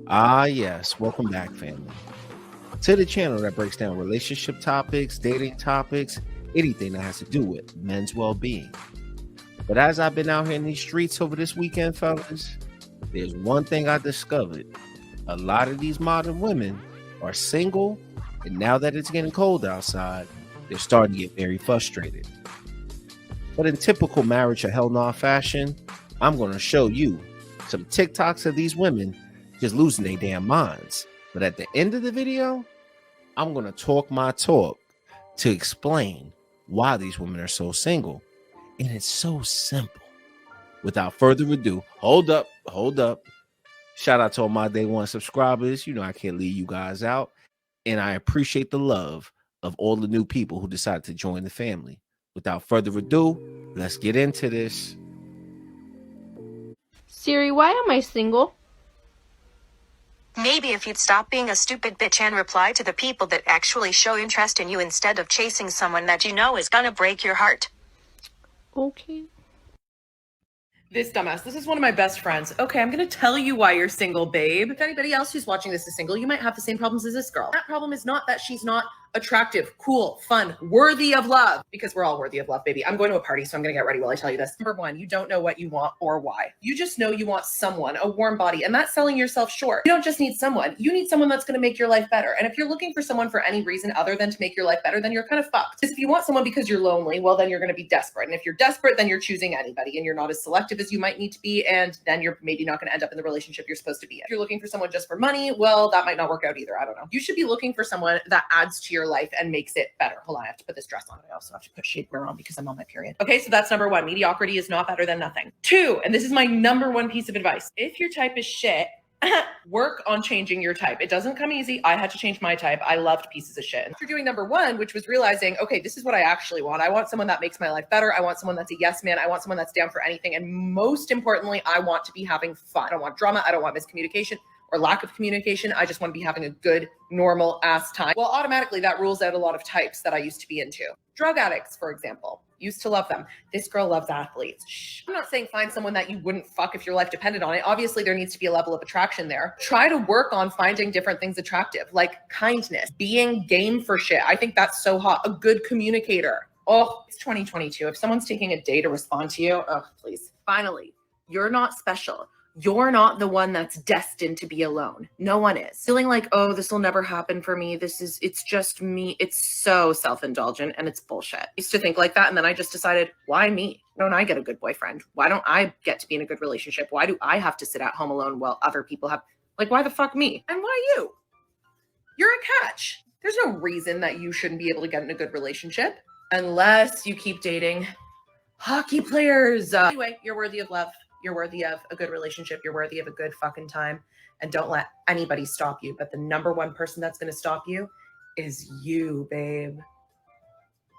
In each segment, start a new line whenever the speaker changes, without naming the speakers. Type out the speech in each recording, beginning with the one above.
Ah, yes. Welcome back, family, to the channel that breaks down relationship topics, dating topics, anything that has to do with men's well being. But as I've been out here in these streets over this weekend, fellas, there's one thing I discovered. A lot of these modern women are single, and now that it's getting cold outside, they're starting to get very frustrated. But in typical marriage or hell nah fashion, I'm going to show you some TikToks of these women just losing their damn minds. But at the end of the video, I'm going to talk my talk to explain why these women are so single. And it's so simple. Without further ado, hold up. Shout out to all my day one subscribers. You know I can't leave you guys out. And I appreciate the love of all the new people who decided to join the family. Without further ado, let's get into this.
Siri, why am I single?
Maybe if you'd stop being a stupid bitch and reply to the people that actually show interest in you instead of chasing someone that you know is gonna break your heart.
Okay.
This dumbass, this is one of my best friends. Okay, I'm gonna tell you why you're single, babe. If anybody else who's watching this is single, you might have the same problems as this girl. That problem is not that she's not attractive, cool, fun, worthy of love, because we're all worthy of love, baby. I'm going to a party, so I'm gonna get ready while I tell you this. Number one, you don't know what you want or why. You just know you want someone, a warm body, and that's selling yourself short. You don't just need someone, you need someone that's gonna make your life better. And if you're looking for someone for any reason other than to make your life better, then you're kind of fucked. Because if you want someone because you're lonely, well, then you're gonna be desperate. And if you're desperate, then you're choosing anybody, and you're not as selective as you might need to be, and then you're maybe not gonna end up in the relationship you're supposed to be in. If you're looking for someone just for money, well, that might not work out either, I don't know. You should be looking for someone that adds to your life and makes it better. Hold on, I have to put this dress on. I also have to put shapewear on because I'm on my period. Okay, so that's number one. Mediocrity is not better than nothing. Two, and this is my number one piece of advice. If your type is shit, work on changing your type. It doesn't come easy. I had to change my type. I loved pieces of shit. After doing number one, which was realizing, okay, this is what I actually want. I want someone that makes my life better. I want someone that's a yes man. I want someone that's down for anything. And most importantly, I want to be having fun. I don't want drama. I don't want miscommunication or lack of communication. I just want to be having a good, normal ass time. Well, automatically that rules out a lot of types that I used to be into. Drug addicts, for example. Used to love them. This girl loves athletes. Shh. I'm not saying find someone that you wouldn't fuck if your life depended on it. Obviously, there needs to be a level of attraction there. Try to work on finding different things attractive, like kindness, being game for shit. I think that's so hot. A good communicator. Oh, it's 2022. If someone's taking a day to respond to you, oh, please. Finally, you're not special. You're not the one that's destined to be alone. No one is. Feeling like, oh, this will never happen for me. It's just me. It's so self-indulgent and it's bullshit. I used to think like that. And then I just decided, why me? Why don't I get a good boyfriend? Why don't I get to be in a good relationship? Why do I have to sit at home alone while other people have, like, why the fuck me? And why you? You're a catch. There's no reason that you shouldn't be able to get in a good relationship unless you keep dating hockey players. Anyway, you're worthy of love. You're worthy of a good relationship. You're worthy of a good fucking time. And don't let anybody stop you. But the number one person that's going to stop you is you, babe.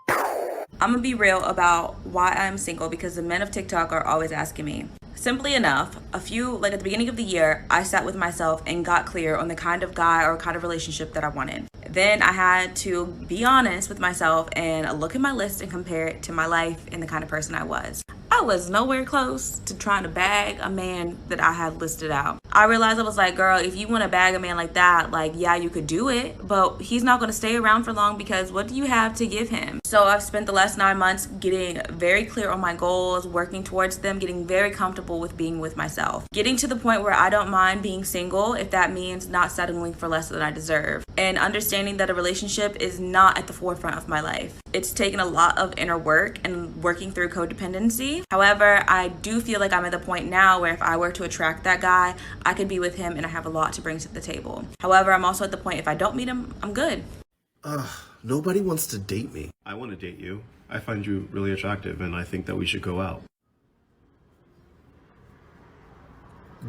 I'm gonna be real about why I'm single because the men of TikTok are always asking me. Simply enough, at the beginning of the year, I sat with myself and got clear on the kind of guy or kind of relationship that I wanted. Then I had to be honest with myself and look at my list and compare it to my life and the kind of person I was. I was nowhere close to trying to bag a man that I had listed out. I realized I was like, girl, if you want to bag a man like that, like, yeah, you could do it, but he's not going to stay around for long because what do you have to give him? So I've spent the last 9 months getting very clear on my goals, working towards them, getting very comfortable with being with myself, getting to the point where I don't mind being single if that means not settling for less than I deserve, and understanding that a relationship is not at the forefront of my life. It's taken a lot of inner work and working through codependency. However, I do feel like I'm at the point now where if I were to attract that guy, I could be with him and I have a lot to bring to the table. However, I'm also at the point if I don't meet him, I'm good.
Nobody wants to date me.
I want to date you. I find you really attractive and I think that we should go out.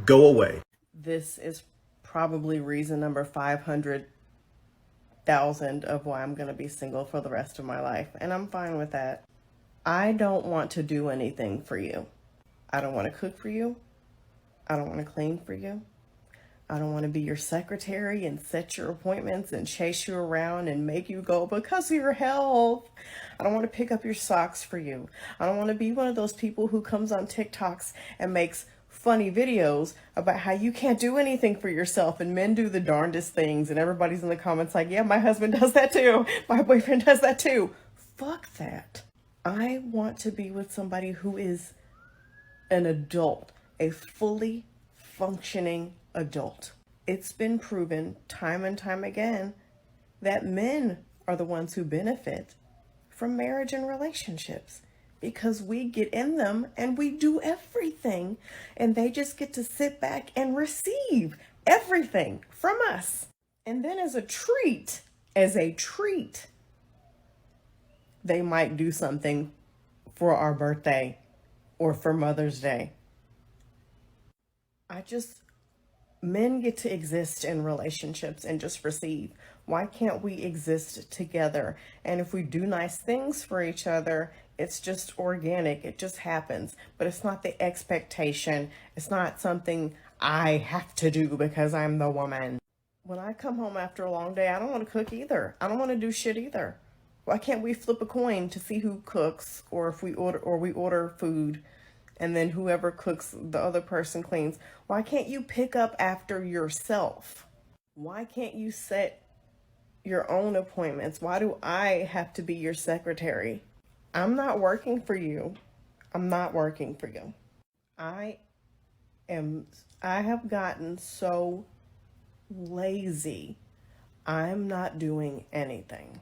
Go away.
This is probably reason number 500,000 of why I'm going to be single for the rest of my life. And I'm fine with that. I don't want to do anything for you. I don't want to cook for you. I don't want to clean for you. I don't want to be your secretary and set your appointments and chase you around and make you go because of your health. I don't want to pick up your socks for you. I don't want to be one of those people who comes on TikToks and makes funny videos about how you can't do anything for yourself and men do the darndest things, and everybody's in the comments like, yeah, my husband does that too. My boyfriend does that too. Fuck that. I want to be with somebody who is an adult, a fully functioning adult. It's been proven time and time again that men are the ones who benefit from marriage and relationships, because we get in them and we do everything, and they just get to sit back and receive everything from us. And then as a treat, they might do something for our birthday or for Mother's Day. Men get to exist in relationships and just receive. Why can't we exist together? And if we do nice things for each other, it's just organic. It just happens. But it's not the expectation. It's not something I have to do because I'm the woman. When I come home after a long day, I don't want to cook either. I don't want to do shit either. Why can't we flip a coin to see who cooks, or if we order food, and then whoever cooks, the other person cleans? Why can't you pick up after yourself? Why can't you set your own appointments? Why do I have to be your secretary? I'm not working for you. I'm not working for you. I have gotten so lazy. I'm not doing anything.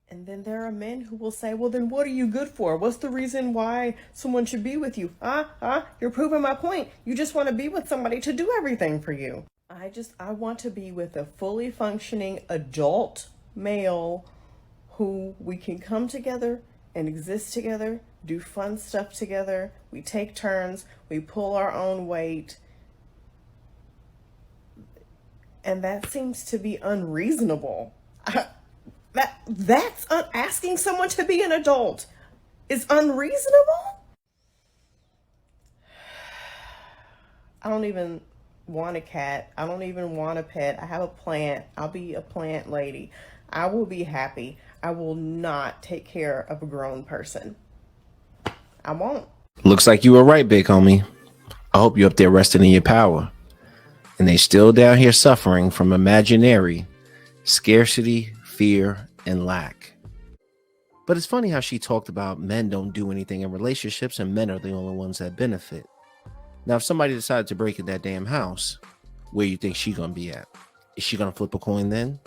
And then there are men who will say, well, then what are you good for? What's the reason why someone should be with you? You're proving my point. You just want to be with somebody to do everything for you. I want to be with a fully functioning adult male who we can come together and exist together, do fun stuff together. We take turns, we pull our own weight. And that seems to be unreasonable. That's asking someone to be an adult is unreasonable. I don't even want a cat. I don't even want a pet. I have a plant. I'll be a plant lady. I will be happy. I will not take care of a grown person. I won't.
Looks like you were right, big homie. I hope you're up there resting in your power. And they still down here suffering from imaginary scarcity, fear, and lack. But it's funny how she talked about men don't do anything in relationships and men are the only ones that benefit. Now, if somebody decided to break in that damn house, where you think she gonna be at? Is she gonna flip a coin then?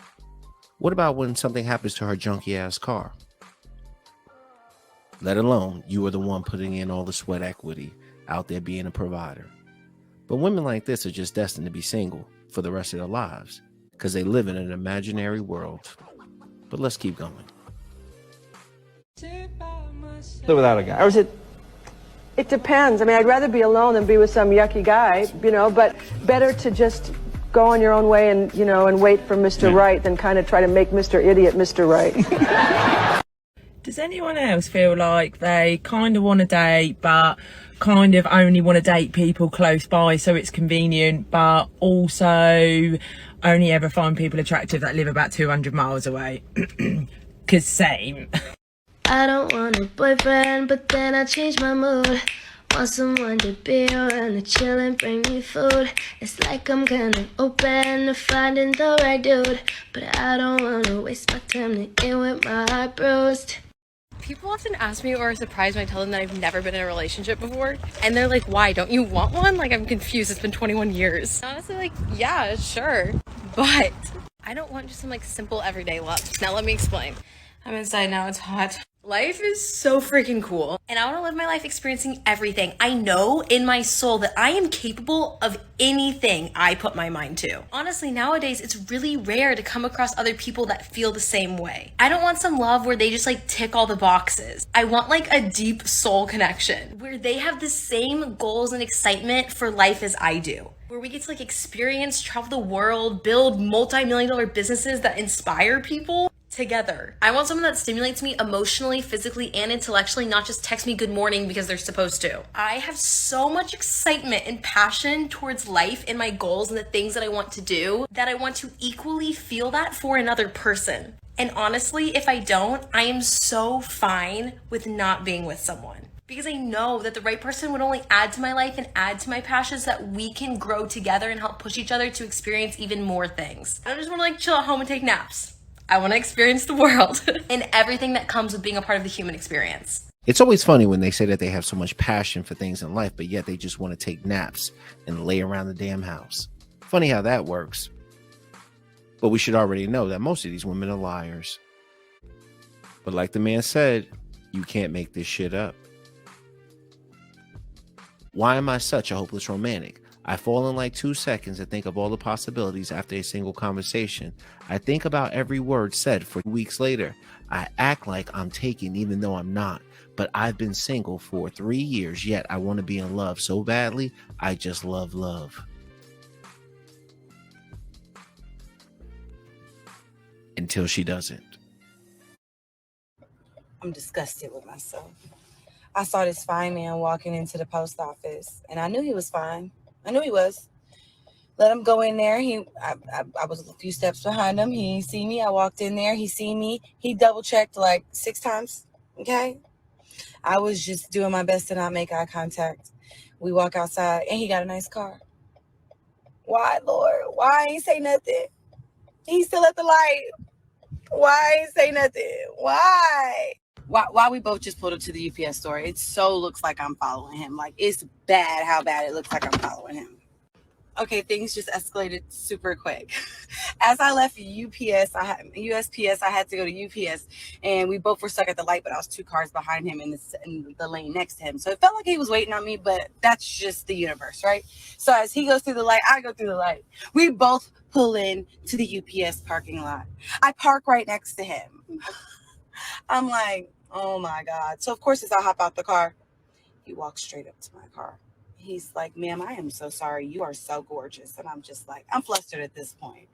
What about when something happens to her junky ass car? Let alone you are the one putting in all the sweat equity out there being a provider. But women like this are just destined to be single for the rest of their lives because they live in an imaginary world. But let's keep going.
Live without a guy. Or is it?
It depends. I mean, I'd rather be alone than be with some yucky guy, but better to just go on your own way and, and wait for Mr. Right than kind of try to make Mr. Idiot Mr. Right.
Does anyone else feel like they kind of want to date, but kind of only want to date people close by so it's convenient, but also only ever find people attractive that live about 200 miles away? 'Cause same.
I don't want a boyfriend, but then I change my mood. Want someone to be around to chill and bring me food. It's like I'm kind of open to finding the right dude, but I don't want to waste my time to end with my heart bruised.
People often ask me or are surprised when I tell them that I've never been in a relationship before. And they're like, why? Don't you want one? Like, I'm confused. It's been 21 years. Honestly, like, yeah, sure. But I don't want just some, simple everyday love. Now, let me explain. I'm inside now. It's hot. Life is so freaking cool. And I want to live my life experiencing everything. I know in my soul that I am capable of anything I put my mind to. Honestly, nowadays, it's really rare to come across other people that feel the same way. I don't want some love where they just tick all the boxes. I want a deep soul connection where they have the same goals and excitement for life as I do. Where we get to experience, travel the world, build multi-million-dollar businesses that inspire people together. I want someone that stimulates me emotionally, physically, and intellectually, not just text me good morning because they're supposed to. I have so much excitement and passion towards life and my goals and the things that I want to do that I want to equally feel that for another person. And honestly, if I don't, I am so fine with not being with someone. because I know that the right person would only add to my life and add to my passions, that we can grow together and help push each other to experience even more things. I don't just want to like chill at home and take naps. I want to experience the world and everything that comes with being a part of the human experience.
It's always funny when they say that they have so much passion for things in life, but yet they just want to take naps and lay around the damn house. Funny how that works. But we should already know that most of these women are liars. But like the man said, you can't make this shit up. Why am I such a hopeless romantic? I fall in like 2 seconds and think of all the possibilities after a single conversation. I think about every word said for weeks later. I act like I'm taken even though I'm not. But I've been single for 3 years, yet I want to be in love so badly. I just love love. Until she doesn't.
I'm disgusted with myself. I saw this fine man walking into the post office, and I knew he was fine. I knew he was. Let him go in there. I was a few steps behind him. He didn't see me. I walked in there. He seen me. He double checked like 6 times. Okay. I was just doing my best to not make eye contact. We walk outside, and he got a nice car. Why, Lord? Why ain't say nothing? He's still at the light. Why ain't say nothing? Why we both just pulled up to the UPS store? It so looks like I'm following him. Like, it's bad how bad it looks like I'm following him. Okay, things just escalated super quick. As I left USPS, I had to go to UPS, and we both were stuck at the light, but I was 2 cars behind him in the lane next to him. So it felt like he was waiting on me, but that's just the universe, right? So as he goes through the light, I go through the light. We both pull in to the UPS parking lot. I park right next to him. I'm like, oh my God. So of course, as I hop out the car, he walks straight up to my car. He's like, ma'am, I am so sorry. You are so gorgeous. And I'm just like, I'm flustered at this point.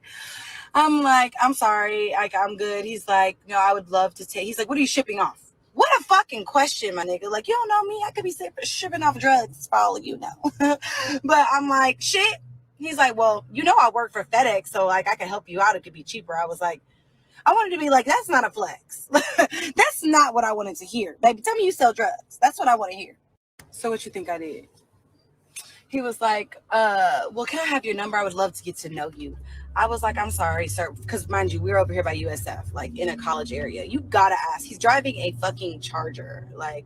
I'm like, I'm sorry. Like, I'm good. He's like, no, I would love to take. He's like, what are you shipping off? What a fucking question, my nigga. Like, you don't know me. I could be shipping off drugs for all of you know. But I'm like, shit. He's like, well, you know, I work for FedEx, so like I can help you out. It could be cheaper. I was like, I wanted to be like, that's not a flex. That's not what I wanted to hear. Baby, tell me you sell drugs. That's what I want to hear. So what you think I did? He was like, well, can I have your number? I would love to get to know you. I was like, I'm sorry, sir. Because mind you, we're over here by USF, like in a college area. You gotta ask. He's driving a fucking Charger. Like,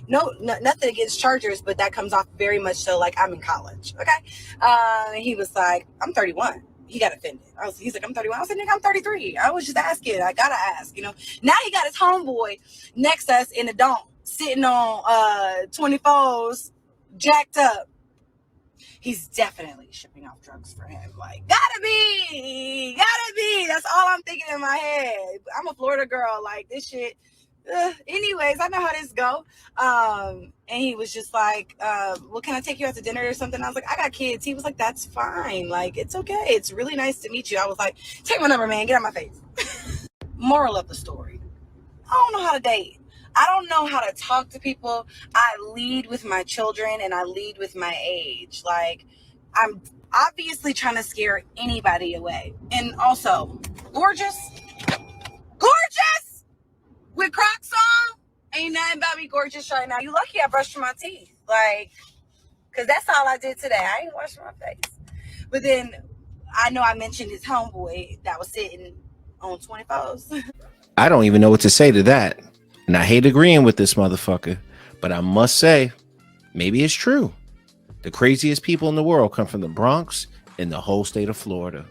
no, nothing against Chargers, but that comes off very much so like I'm in college. Okay. He was like, I'm 31. He got offended. He's like, I'm 31. I was like, nigga, I'm 33. I was just asking. I gotta ask, you know. Now he got his homeboy next to us in the dome, sitting on 24s, jacked up. He's definitely shipping off drugs for him. Like, gotta be. That's all I'm thinking in my head. I'm a Florida girl. Like, this shit. Anyways, I know how this go. And he was just like, well, can I take you out to dinner or something? I was like, I got kids. He was like, that's fine. Like, it's okay. It's really nice to meet you. I was like, take my number, man. Get out of my face. Moral of the story. I don't know how to date. I don't know how to talk to people. I lead with my children and I lead with my age. Like, I'm obviously trying to scare anybody away. And also, gorgeous with Crocs on. Ain't nothing about me gorgeous right now. You lucky I brushed my teeth. Like, because that's all I did today. I ain't washed my face. But then I know I mentioned his homeboy that was sitting on 24s.
I don't even know what to say to that. And I hate agreeing with this motherfucker, but I must say, maybe it's true. The craziest people in the world come from the Bronx and the whole state of Florida.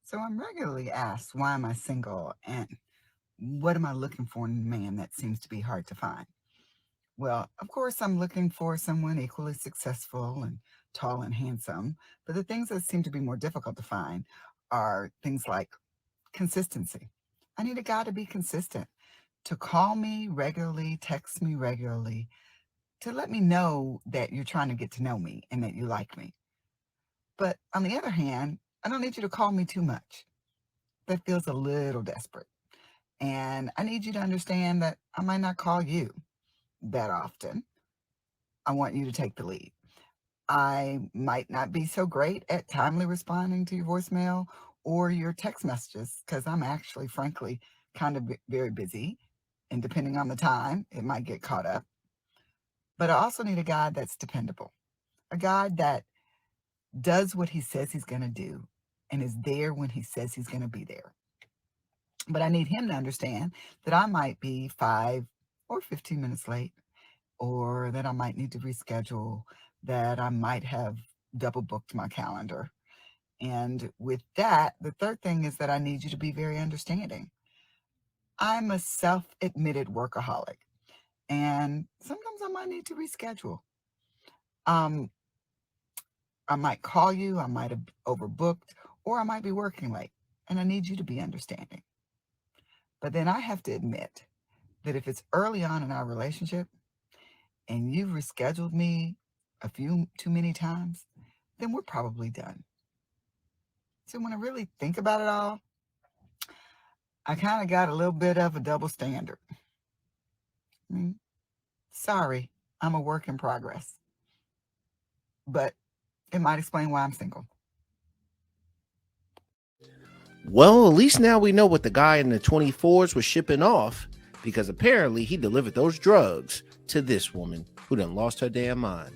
So I'm regularly asked, why am I single? And what am I looking for in a man that seems to be hard to find? Well, of course, I'm looking for someone equally successful and tall and handsome. But the things that seem to be more difficult to find are things like consistency. I need a guy to be consistent, to call me regularly, text me regularly, to let me know that you're trying to get to know me and that you like me. But on the other hand, I don't need you to call me too much. That feels a little desperate. And I need you to understand that I might not call you that often. I want you to take the lead. I might not be so great at timely responding to your voicemail or your text messages because I'm actually, frankly, kind of very busy, and depending on the time, it might get caught up. But I also need a guy that's dependable, a guy that does what he says he's going to do and is there when he says he's going to be there. But I need him to understand that I might be 5 or 15 minutes late, or that I might need to reschedule, that I might have double booked my calendar. And with that, the third thing is that I need you to be very understanding. I'm a self-admitted workaholic, and sometimes I might need to reschedule. I might call you, I might have overbooked, or I might be working late, and I need you to be understanding. But then I have to admit that if it's early on in our relationship and you've rescheduled me a few too many times, then we're probably done. So when I really think about it all, I kind of got a little bit of a double standard. Sorry, I'm a work in progress. But it might explain why I'm single.
Well, at least now we know what the guy in the 24s was shipping off, because apparently he delivered those drugs to this woman who done lost her damn mind,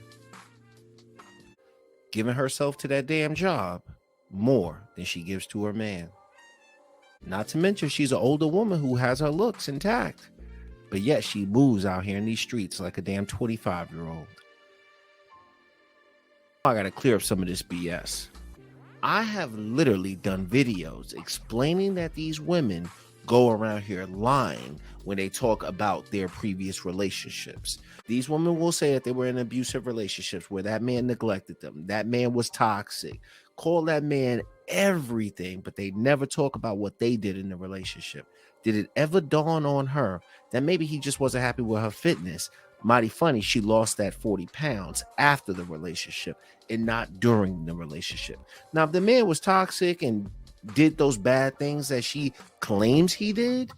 giving herself to that damn job more than she gives to her man. Not to mention she's an older woman who has her looks intact, but yet she moves out here in these streets like a damn 25-year-old. I gotta clear up some of this BS. I have literally done videos explaining that these women go around here lying when they talk about their previous relationships. These women will say that they were in abusive relationships where that man neglected them, that man was toxic, call that man everything, but they never talk about what they did in the relationship. Did it ever dawn on her that maybe he just wasn't happy with her fitness? Mighty funny, she lost that 40 pounds after the relationship and not during the relationship. Now, if the man was toxic and did those bad things that she claims he did,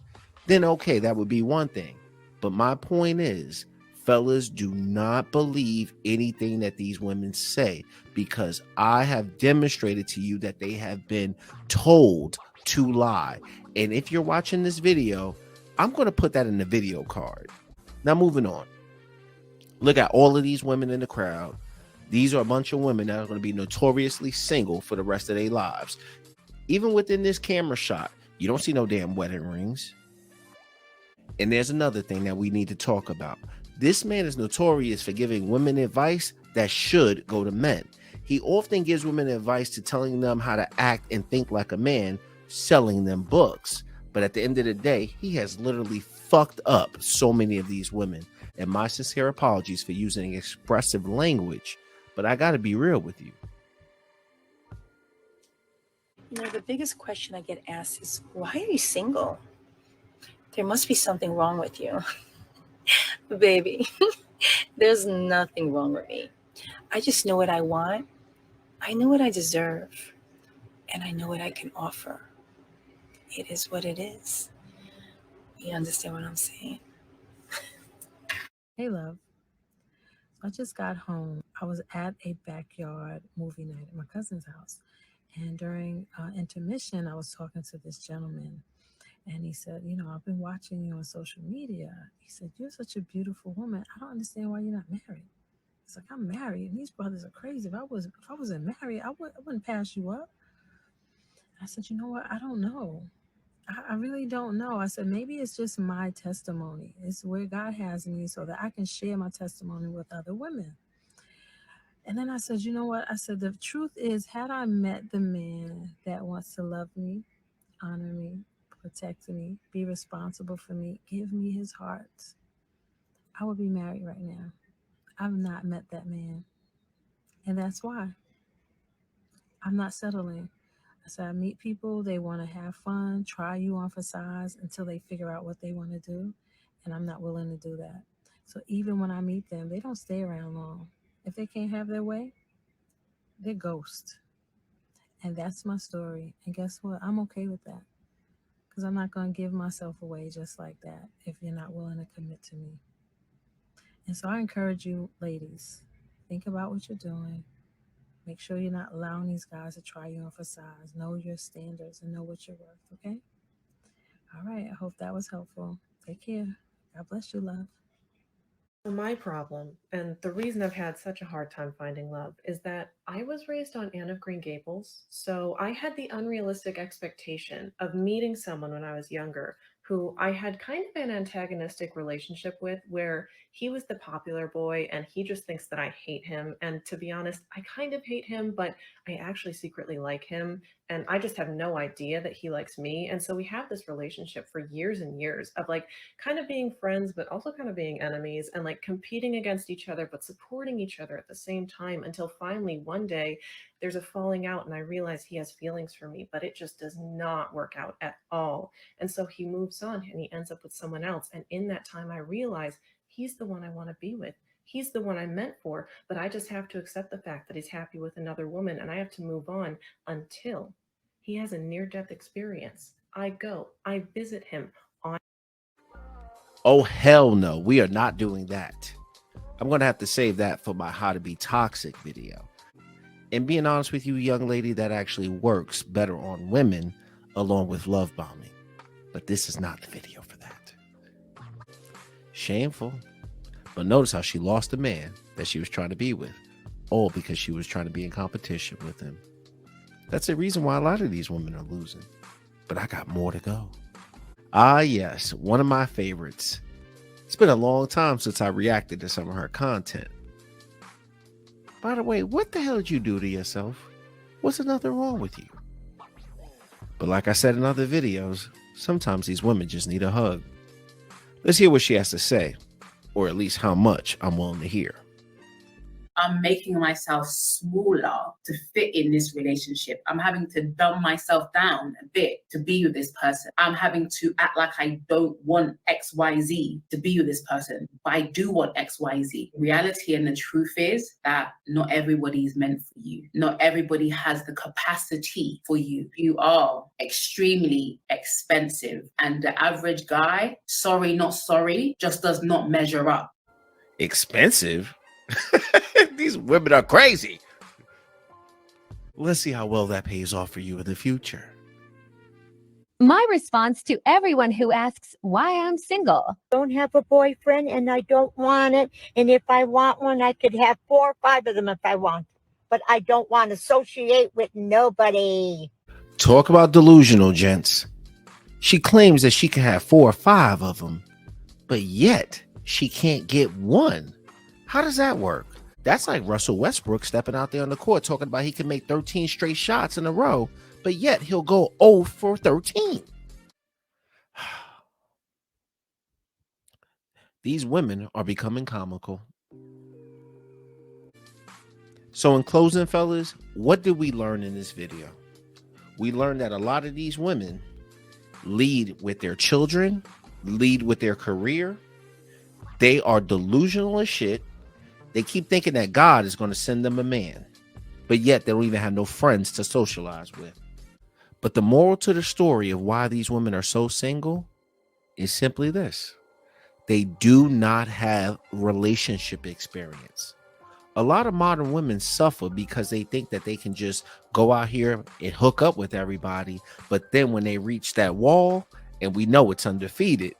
then okay, that would be one thing. But my point is, fellas, do not believe anything that these women say, because I have demonstrated to you that they have been told to lie. And if you're watching this video, I'm going to put that in the video card. Now, moving on. Look at all of these women in the crowd. These are a bunch of women that are going to be notoriously single for the rest of their lives. Even within this camera shot, you don't see no damn wedding rings. And there's another thing that we need to talk about. This man is notorious for giving women advice that should go to men. He often gives women advice to telling them how to act and think like a man, selling them books. But at the end of the day, he has literally fucked up so many of these women. And my sincere apologies for using expressive language, but I got to be real with you.
You know, the biggest question I get asked is, why are you single? There must be something wrong with you. Baby, there's nothing wrong with me. I just know what I want. I know what I deserve. And I know what I can offer. It is what it is. You understand what I'm saying?
Hey, love. I just got home. I was at a backyard movie night at my cousin's house. And during intermission, I was talking to this gentleman. And he said, you know, I've been watching you on social media. He said, you're such a beautiful woman. I don't understand why you're not married. It's like, I'm married. And these brothers are crazy. If I wasn't married, I wouldn't pass you up. I said, you know what? I don't know. I really don't know. I said, maybe it's just my testimony. It's where God has me so that I can share my testimony with other women. And then I said, you know what? I said, the truth is, had I met the man that wants to love me, honor me, protect me, be responsible for me, give me his heart, I would be married right now. I've not met that man. And that's why I'm not settling. I said, I meet people, they want to have fun, try you on for size until they figure out what they want to do. And I'm not willing to do that. So even when I meet them, they don't stay around long. If they can't have their way, they're ghosts. And that's my story. And guess what? I'm okay with that. Because I'm not going to give myself away just like that if you're not willing to commit to me. And so I encourage you, ladies, think about what you're doing. Make sure you're not allowing these guys to try you on for size. Know your standards and know what you're worth, okay? All right. I hope that was helpful. Take care. God bless you, love.
My problem, and the reason I've had such a hard time finding love, is that I was raised on Anne of Green Gables. So I had the unrealistic expectation of meeting someone when I was younger who I had kind of an antagonistic relationship with, where he was the popular boy and he just thinks that I hate him. And to be honest, I kind of hate him, but I actually secretly like him. And I just have no idea that he likes me. And so we have this relationship for years and years of like kind of being friends, but also kind of being enemies and like competing against each other, but supporting each other at the same time until finally one day there's a falling out and I realize he has feelings for me, but it just does not work out at all. And so he moves on and he ends up with someone else. And in that time, I realize he's the one I want to be with. He's the one I'm meant for, but I just have to accept the fact that he's happy with another woman and I have to move on until he has a near death experience. I visit him on.
Oh, hell no. We are not doing that. I'm going to have to save that for my How to Be Toxic video. And being honest with you, young lady, that actually works better on women along with love bombing. But this is not the video for that. Shameful. But notice how she lost the man that she was trying to be with, all because she was trying to be in competition with him. That's the reason why a lot of these women are losing. But I got more to go. Ah, yes, one of my favorites. It's been a long time since I reacted to some of her content. By the way, what the hell did you do to yourself? What's nothing wrong with you? But like I said in other videos, sometimes these women just need a hug. Let's hear what she has to say, or at least how much I'm willing to hear.
I'm making myself smaller to fit in this relationship. I'm having to dumb myself down a bit to be with this person. I'm having to act like I don't want XYZ to be with this person, but I do want XYZ. Reality and the truth is that not everybody is meant for you. Not everybody has the capacity for you. You are extremely expensive, and the average guy, sorry, not sorry, just does not measure up.
Expensive? These women are crazy. Let's see how well that pays off for you in the future.
My response to everyone who asks why I'm single.
Don't have a boyfriend and I don't want it. And if I want one, I could have 4 or 5 of them if I want. But I don't want to associate with nobody.
Talk about delusional, gents. She claims that she can have 4 or 5 of them, but yet she can't get one. How does that work? That's like Russell Westbrook stepping out there on the court talking about he can make 13 straight shots in a row, but yet he'll go 0 for 13. These women are becoming comical. So in closing, fellas, what did we learn in this video? We learned that a lot of these women lead with their children, lead with their career. They are delusional as shit. They keep thinking that God is going to send them a man, but yet they don't even have no friends to socialize with. But the moral to the story of why these women are so single is simply this. They do not have relationship experience. A lot of modern women suffer because they think that they can just go out here and hook up with everybody. But then when they reach that wall, and we know it's undefeated,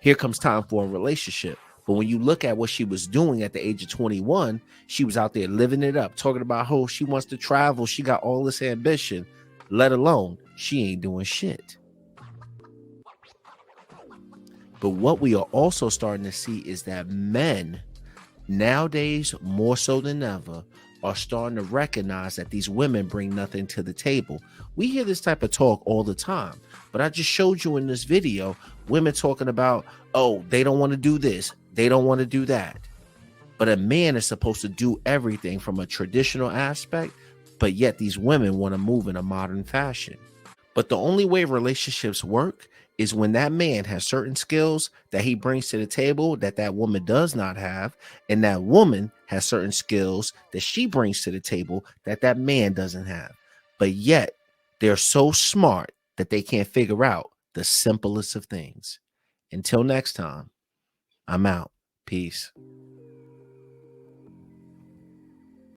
here comes time for a relationship. But when you look at what she was doing at the age of 21, she was out there living it up, talking about how she wants to travel. She got all this ambition, let alone she ain't doing shit. But what we are also starting to see is that men nowadays, more so than ever, are starting to recognize that these women bring nothing to the table. We hear this type of talk all the time, but I just showed you in this video, women talking about, oh, they don't want to do this. They don't want to do that. But a man is supposed to do everything from a traditional aspect, but yet these women want to move in a modern fashion. But the only way relationships work is when that man has certain skills that he brings to the table that that woman does not have, and that woman has certain skills that she brings to the table that that man doesn't have. But yet they're so smart that they can't figure out the simplest of things. Until next time, I'm out. Peace.